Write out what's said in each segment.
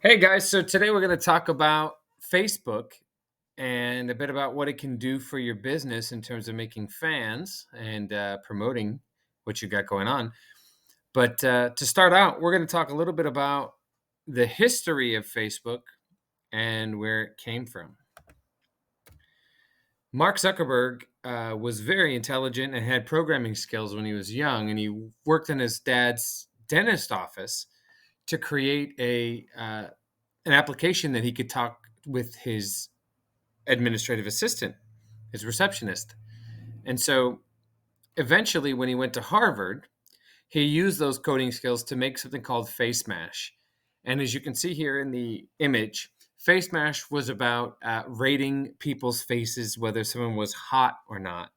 Hey guys, so today we're going to talk about Facebook and a bit about what it can do for your business in terms of making fans and promoting what you got going on. But to start out, we're going to talk a little bit about the history of Facebook and where it came from. Mark Zuckerberg was very intelligent and had programming skills when he was young, and he worked in his dad's dentist office to create an application that he could talk with his administrative assistant, his receptionist. And so eventually, when he went to Harvard, he used those coding skills to make something called Face Mash. And as you can see here in the image, Face Mash was about rating people's faces, whether someone was hot or not.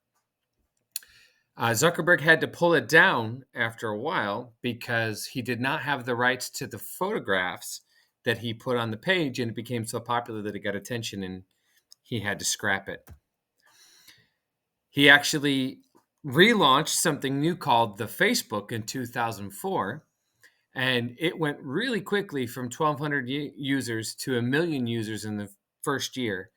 Zuckerberg had to pull it down after a while because he did not have the rights to the photographs that he put on the page, and it became so popular that it got attention and he had to scrap it. He actually relaunched something new called the Facebook in 2004, and it went really quickly from 1,200 users to 1 million users in the first year.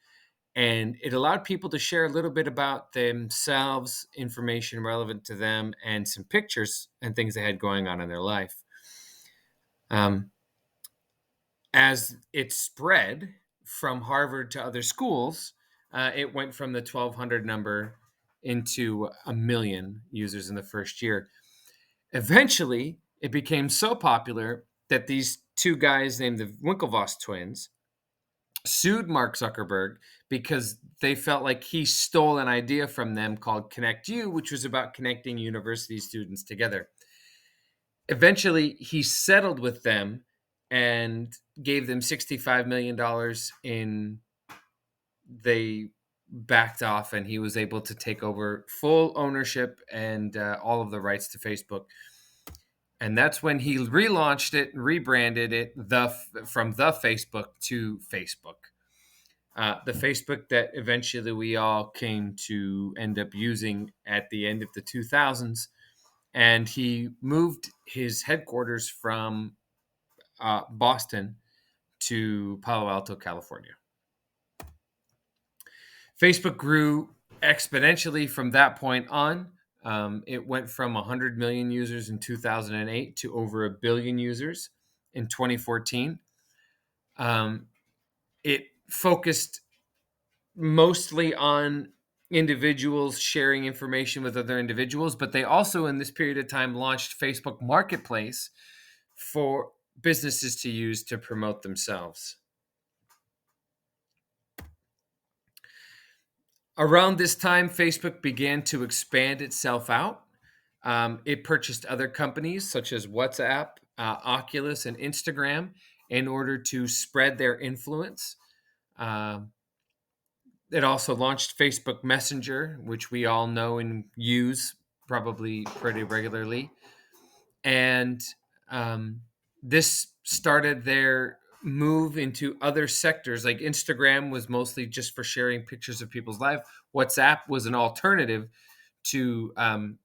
And it allowed people to share a little bit about themselves, information relevant to them, and some pictures and things they had going on in their life. As it spread from Harvard to other schools, it went from the 1,200 number into 1 million users in the first year. Eventually, it became so popular that these two guys named the Winklevoss twins sued Mark Zuckerberg because they felt like he stole an idea from them called Connect You, which was about connecting university students together. Eventually, he settled with them and gave them $65 million in. They backed off, and he was able to take over full ownership and all of the rights to Facebook. And that's when he relaunched it and rebranded it from the Facebook to Facebook. The Facebook that eventually we all came to end up using at the end of the 2000s. And he moved his headquarters from Boston to Palo Alto, California. Facebook grew exponentially from that point on. It went from 100 million users in 2008 to over 1 billion users in 2014. It focused mostly on individuals sharing information with other individuals, but they also, in this period of time, launched Facebook Marketplace for businesses to use to promote themselves. Around this time, Facebook began to expand itself out. It purchased other companies such as WhatsApp, Oculus, and Instagram in order to spread their influence. It also launched Facebook Messenger, which we all know and use probably pretty regularly. And this started their move into other sectors. Like Instagram was mostly just for sharing pictures of people's life. WhatsApp was an alternative to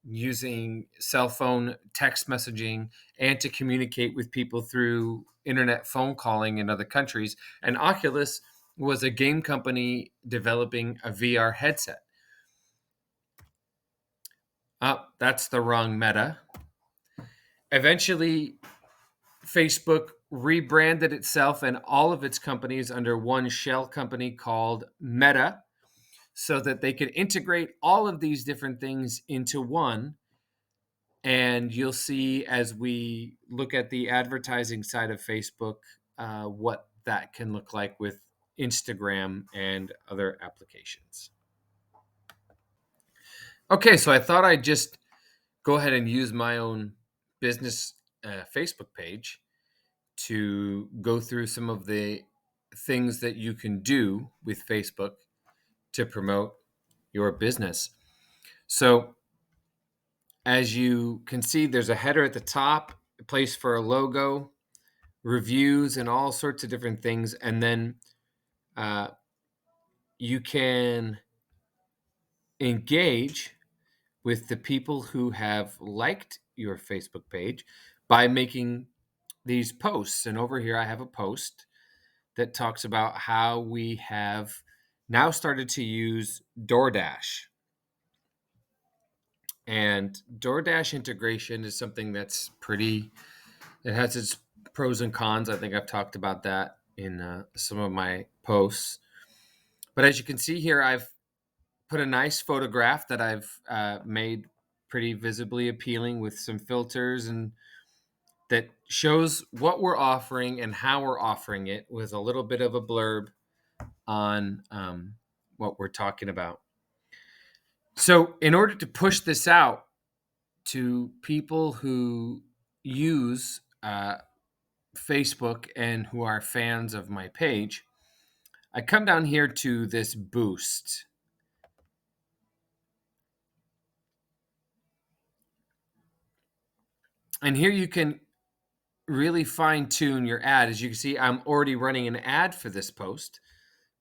using cell phone text messaging and to communicate with people through internet phone calling in other countries. And Oculus was a game company developing a VR headset. That's the wrong Meta. Eventually, Facebook rebranded itself and all of its companies under one shell company called Meta so that they could integrate all of these different things into one. And you'll see as we look at the advertising side of Facebook what that can look like with Instagram and other applications. Okay, so I thought I'd just go ahead and use my own business Facebook page to go through some of the things that you can do with Facebook to promote your business. So, as you can see, there's a header at the top, a place for a logo, reviews, and all sorts of different things. And then you can engage with the people who have liked your Facebook page by making these posts. And over here, I have a post that talks about how we have now started to use DoorDash. And DoorDash integration is something that's it has its pros and cons. I think I've talked about that in some of my posts. But as you can see here, I've put a nice photograph that I've made pretty visibly appealing with some filters and that shows what we're offering and how we're offering it with a little bit of a blurb on what we're talking about. So, in order to push this out to people who use Facebook and who are fans of my page, I come down here to this boost. And here you can really fine tune your ad. As you can see, I'm already running an ad for this post,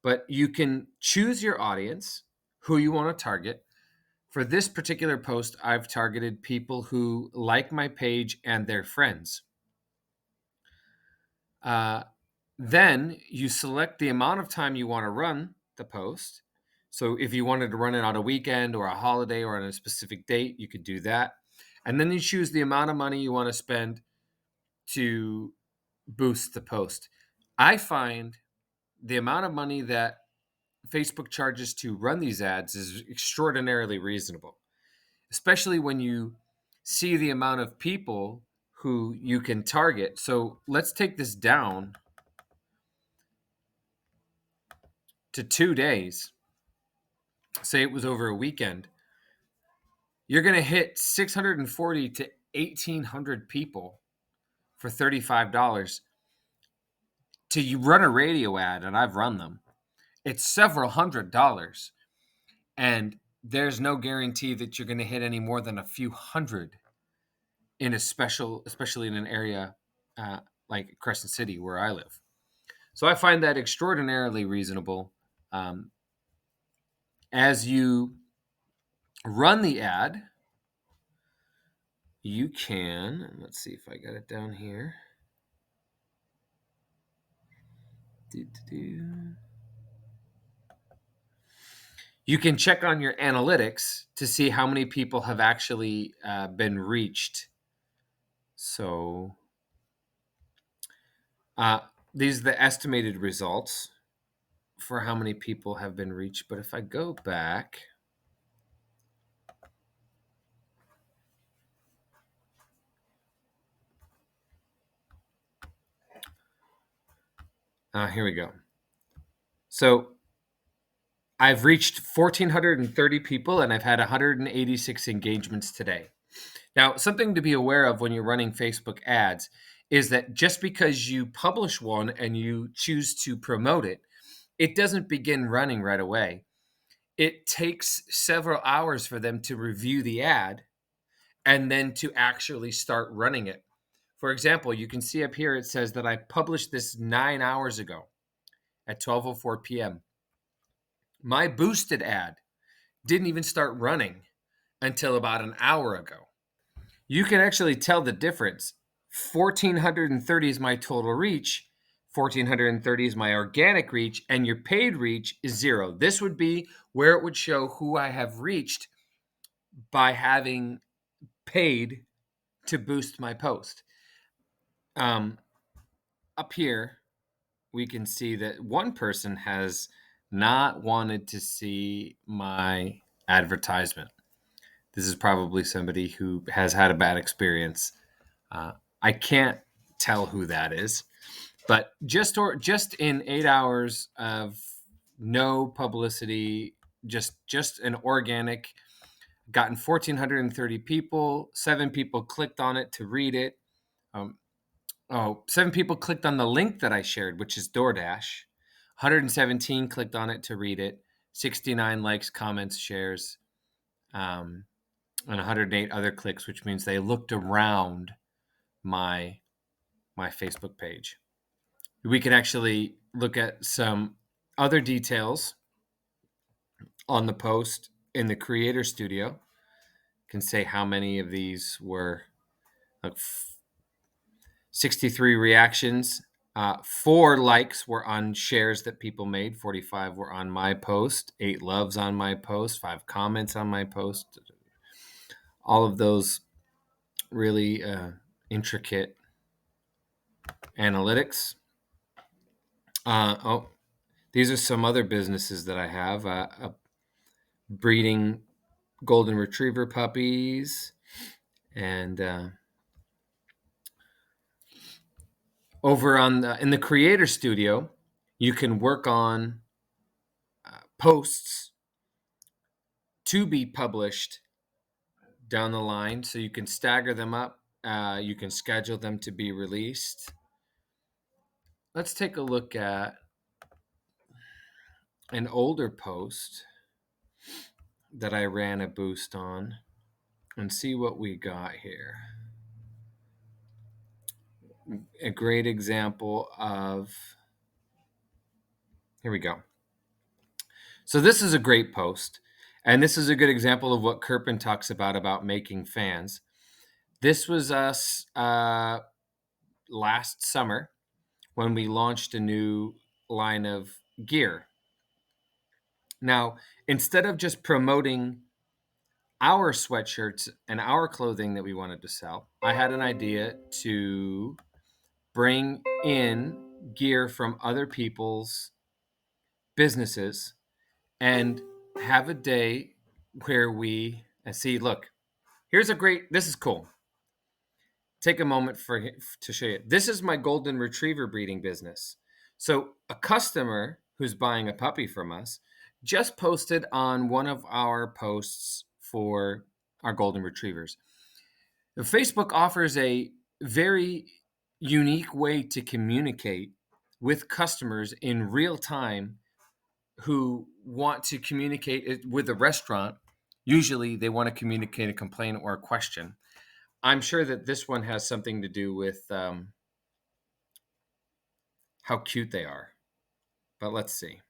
but you can choose your audience, who you want to target. For this particular post, I've targeted people who like my page and their friends. Then you select the amount of time you want to run the post. So if you wanted to run it on a weekend or a holiday or on a specific date, you could do that. And then you choose the amount of money you want to spend to boost the post. I find the amount of money that Facebook charges to run these ads is extraordinarily reasonable, especially when you see the amount of people who you can target. So let's take this down to 2 days. Say it was over a weekend. You're going to hit 640 to 1,800 people for $35 to run a radio ad, and I've run them. It's several $100s, and there's no guarantee that you're going to hit any more than a few hundred in especially in an area like Crescent City where I live. So I find that extraordinarily reasonable. As you run the ad, you can, let's see if I got it down here. You can check on your analytics to see how many people have actually been reached. So these are the estimated results for how many people have been reached. But if I go back, here we go. So I've reached 1,430 people and I've had 186 engagements today. Now, something to be aware of when you're running Facebook ads is that just because you publish one and you choose to promote it, it doesn't begin running right away. It takes several hours for them to review the ad and then to actually start running it. For example, you can see up here it says that I published this 9 hours ago at 12:04 p.m. My boosted ad didn't even start running until about an hour ago. You can actually tell the difference. 1,430 is my total reach, 1,430 is my organic reach, and your paid reach is 0. This would be where it would show who I have reached by having paid to boost my post. Up here, we can see that one person has not wanted to see my advertisement. This is probably somebody who has had a bad experience. I can't tell who that is, but just in 8 hours of no publicity, just an organic, gotten 1,430 people. 7 people clicked on it to read it. 7 people clicked on the link that I shared, which is DoorDash. 117 clicked on it to read it. 69 likes, comments, shares, and 108 other clicks, which means they looked around my Facebook page. We can actually look at some other details on the post in the Creator Studio. Can say how many of these were, like 63 reactions, 4 likes were on shares that people made. 45 were on my post. 8 loves on my post. 5 comments on my post. All of those really intricate analytics. These are some other businesses that I have. Breeding golden retriever puppies, and over in the creator studio, you can work on posts to be published down the line, so you can stagger them up. You can schedule them to be released. Let's take a look at an older post that I ran a boost on and see what we got here. A great example of, here we go. So this is a great post, and this is a good example of what Kirpin talks about making fans. This was us last summer when we launched a new line of gear. Now, instead of just promoting our sweatshirts and our clothing that we wanted to sell, I had an idea to bring in gear from other people's businesses and have a day where we see, look, this is cool. Take a moment to show you. This is my golden retriever breeding business. So a customer who's buying a puppy from us just posted on one of our posts for our golden retrievers. Facebook offers a very unique way to communicate with customers in real time who want to communicate with a restaurant. Usually they want to communicate a complaint or a question. I'm sure that this one has something to do with how cute they are. But let's see.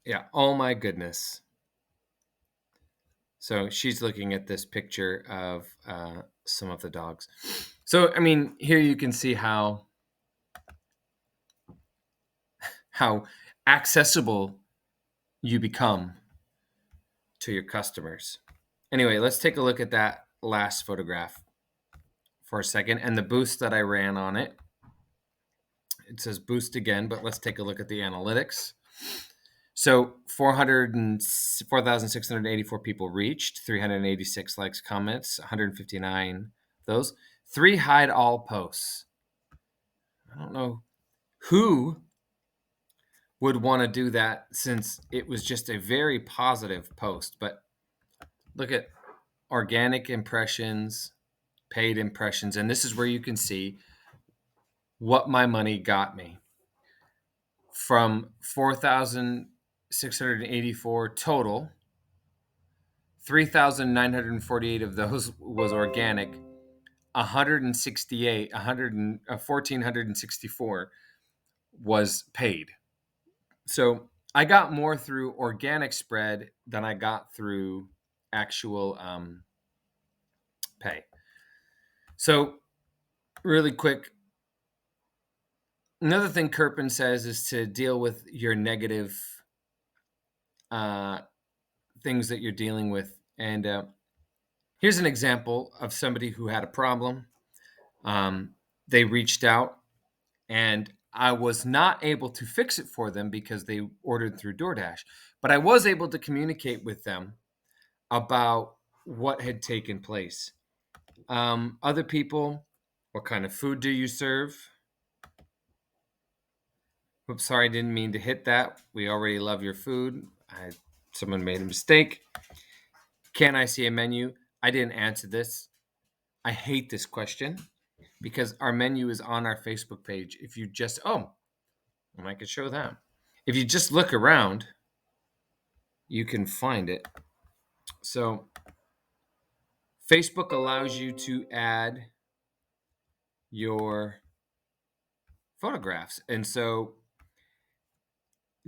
Yeah. Oh my goodness. So she's looking at this picture of some of the dogs. So, I mean, here you can see how accessible you become to your customers. Anyway, let's take a look at that last photograph for a second and the boost that I ran on it. It says boost again, but let's take a look at the analytics. So 4,684 people reached, 386 likes, comments, 159 those. 3 hide all posts. I don't know who would want to do that since it was just a very positive post. But look at organic impressions, paid impressions, and this is where you can see what my money got me. From 4,684 total, 3,948 of those was organic. 1,464 was paid. So I got more through organic spread than I got through actual pay. So really quick, another thing Kirpin says is to deal with your negative things that you're dealing with. And here's an example of somebody who had a problem. They reached out, and I was not able to fix it for them because they ordered through DoorDash. But I was able to communicate with them about what had taken place. Other people, what kind of food do you serve? Oops, sorry, I didn't mean to hit that. We already love your food. Someone made a mistake. Can I see a menu? I didn't answer this. I hate this question because our menu is on our Facebook page. If you just, and I could show that. If you just look around, you can find it. So Facebook allows you to add your photographs. And so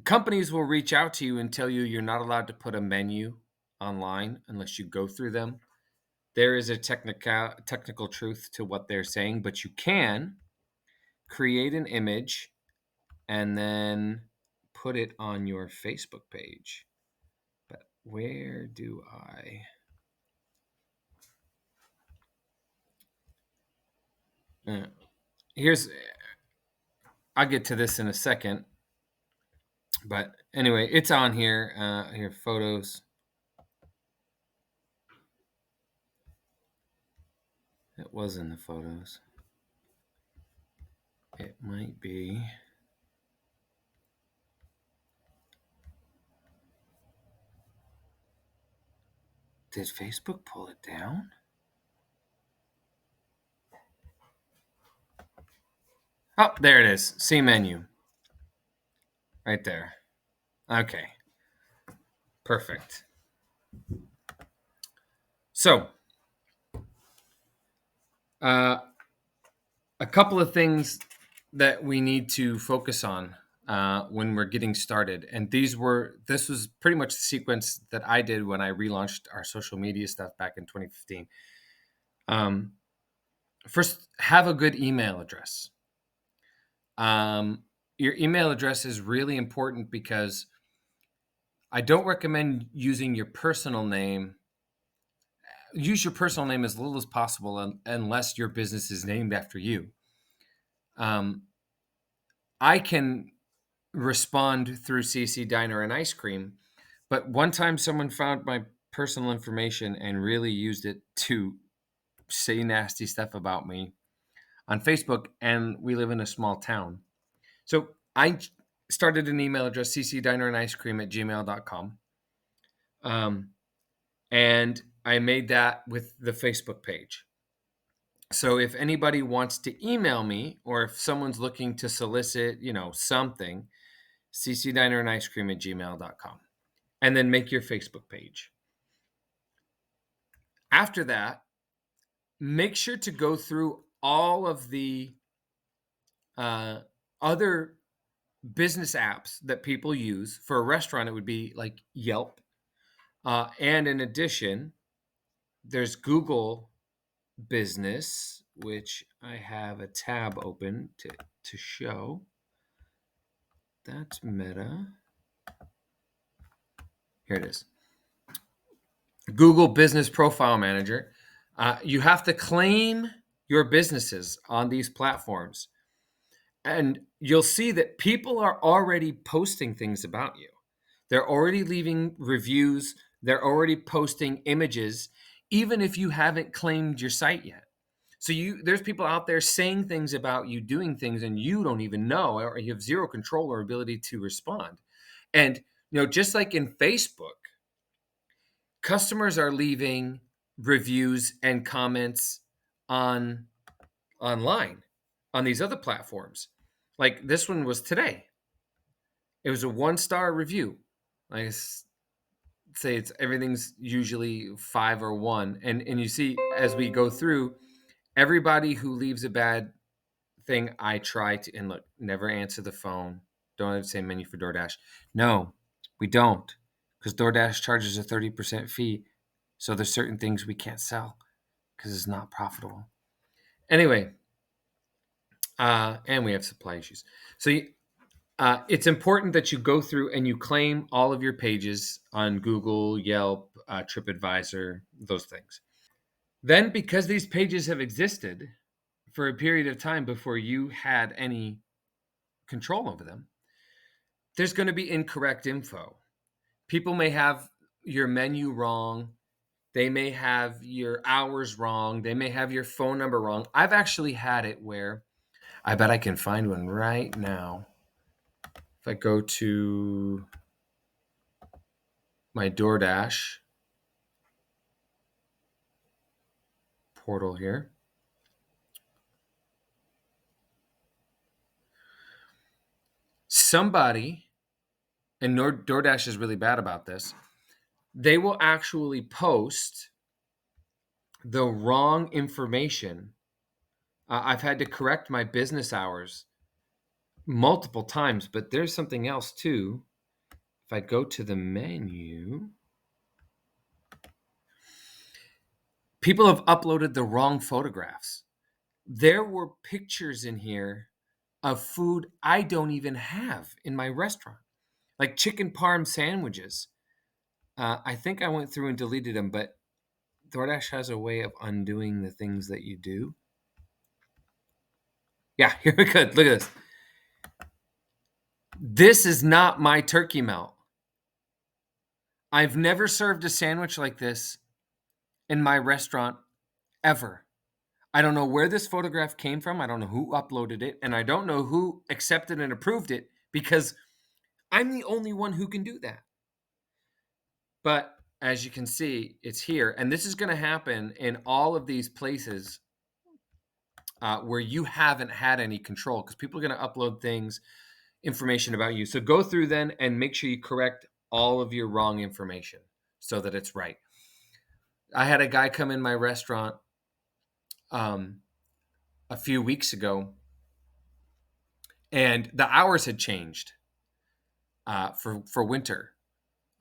companies will reach out to you and tell you you're not allowed to put a menu online unless you go through them. there is a technical truth to what they're saying, but you can create an image and then put it on your Facebook page. But where do I? Here's, I'll get to this in a second. But anyway, it's on here. Here, photos. It was in the photos. It might be. Did Facebook pull it down? Oh, there it is. See menu. Right there. Okay. Perfect. So, a couple of things that we need to focus on when we're getting started. And this was pretty much the sequence that I did when I relaunched our social media stuff back in 2015. First, have a good email address. Your email address is really important because I don't recommend using your personal name. Use your personal name as little as possible unless your business is named after you. I can respond through CC Diner and Ice Cream, but one time someone found my personal information and really used it to say nasty stuff about me on Facebook, and we live in a small town. So I started an email address, ccdinerandice.gmail.com. And I made that with the Facebook page. So if anybody wants to email me, or if someone's looking to solicit, something, ccdinerandice@gmail.com. And then make your Facebook page. After that, make sure to go through all of the other business apps that people use. For a restaurant, it would be like Yelp. And in addition, there's Google Business, which I have a tab open to show. That's Meta. Here it is. Google Business Profile Manager. You have to claim your businesses on these platforms. And you'll see that people are already posting things about you. They're already leaving reviews. They're already posting images, even if you haven't claimed your site yet. So there's people out there saying things about you, doing things, and you don't even know, or you have zero control or ability to respond. And just like in Facebook, customers are leaving reviews and comments online on these other platforms. Like this one was today. It was a 1-star review. I say everything's usually 5 or 1, and you see as we go through, everybody who leaves a bad thing, I try to, and look, never answer the phone. Don't have the same menu for DoorDash. No, we don't, because DoorDash charges a 30% fee. So there's certain things we can't sell because it's not profitable. Anyway, and we have supply issues. So it's important that you go through and you claim all of your pages on Google, Yelp, TripAdvisor, those things. Then, because these pages have existed for a period of time before you had any control over them, there's going to be incorrect info. People may have your menu wrong. They may have your hours wrong. They may have your phone number wrong. I've actually had it where, I bet I can find one right now. If I go to my DoorDash portal here, somebody, and DoorDash is really bad about this, they will actually post the wrong information. I've had to correct my business hours multiple times, but there's something else too. If I go to the menu, People have uploaded the wrong photographs. There were pictures in here of food I don't even have in my restaurant, like chicken parm sandwiches. I think I went through and deleted them, but DoorDash has a way of undoing the things that you do. Yeah, here we go. Look at this. This is not my turkey melt. I've never served a sandwich like this in my restaurant ever. I don't know where this photograph came from. I don't know who uploaded it. And I don't know who accepted and approved it because I'm the only one who can do that. But as you can see, it's here. And this is going to happen in all of these places where you haven't had any control because people are going to upload things, information about you. So go through then and make sure you correct all of your wrong information so that it's right. I had a guy come in my restaurant a few weeks ago, and the hours had changed for winter.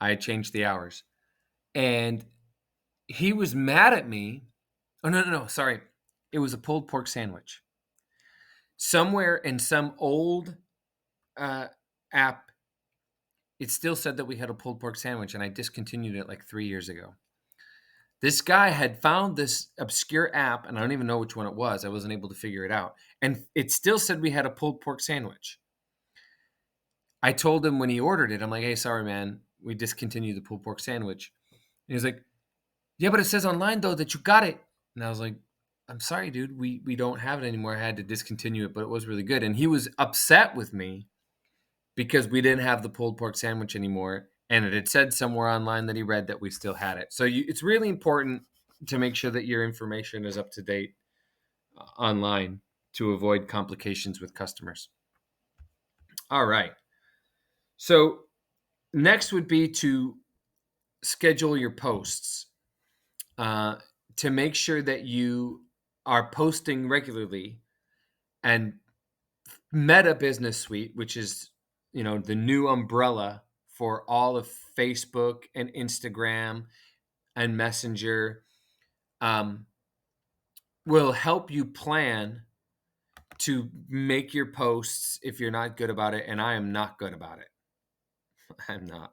I had changed the hours, and he was mad at me. Oh no, sorry, it was a pulled pork sandwich. Somewhere in some old app, it still said that we had a pulled pork sandwich, and I discontinued it like 3 years ago. This guy had found this obscure app, and I don't even know which one it was. I wasn't able to figure it out. And it still said we had a pulled pork sandwich. I told him when he ordered it, I'm like, hey, sorry, man, we discontinued the pulled pork sandwich. And he was like, yeah, but it says online, though, that you got it. And I was like, I'm sorry, dude, we don't have it anymore. I had to discontinue it, but it was really good. And he was upset with me because we didn't have the pulled pork sandwich anymore. And it had said somewhere online that he read that we still had it. So it's really important to make sure that your information is up to date online to avoid complications with customers. All right. So next would be to schedule your posts to make sure that you are posting regularly. And Meta Business Suite, which is the new umbrella for all of Facebook and Instagram and Messenger, will help you plan to make your posts if you're not good about it. And I am not good about it. I'm not.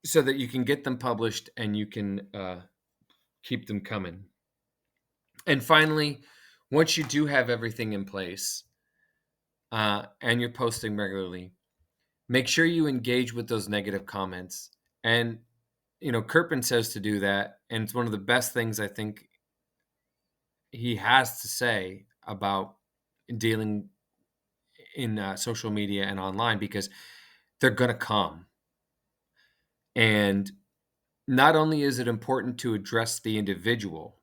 So that you can get them published and you can keep them coming. And finally, once you do have everything in place and you're posting regularly, make sure you engage with those negative comments. And, Kirpin says to do that. And it's one of the best things I think he has to say about dealing in social media and online, because they're going to come. And not only is it important to address the individual,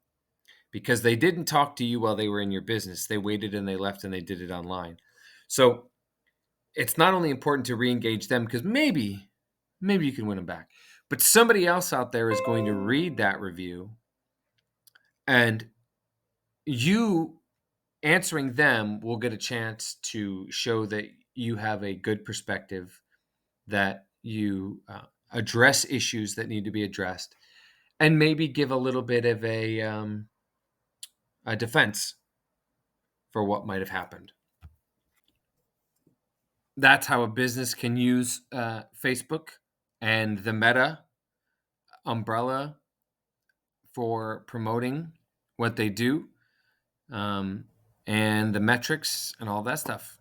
because they didn't talk to you while they were in your business. They waited and they left and they did it online. So it's not only important to re-engage them, because maybe you can win them back, but somebody else out there is going to read that review, and you answering them will get a chance to show that you have a good perspective, that you address issues that need to be addressed, and maybe give a little bit of a defense for what might have happened. That's how a business can use Facebook and the Meta umbrella for promoting what they do, and the metrics and all that stuff.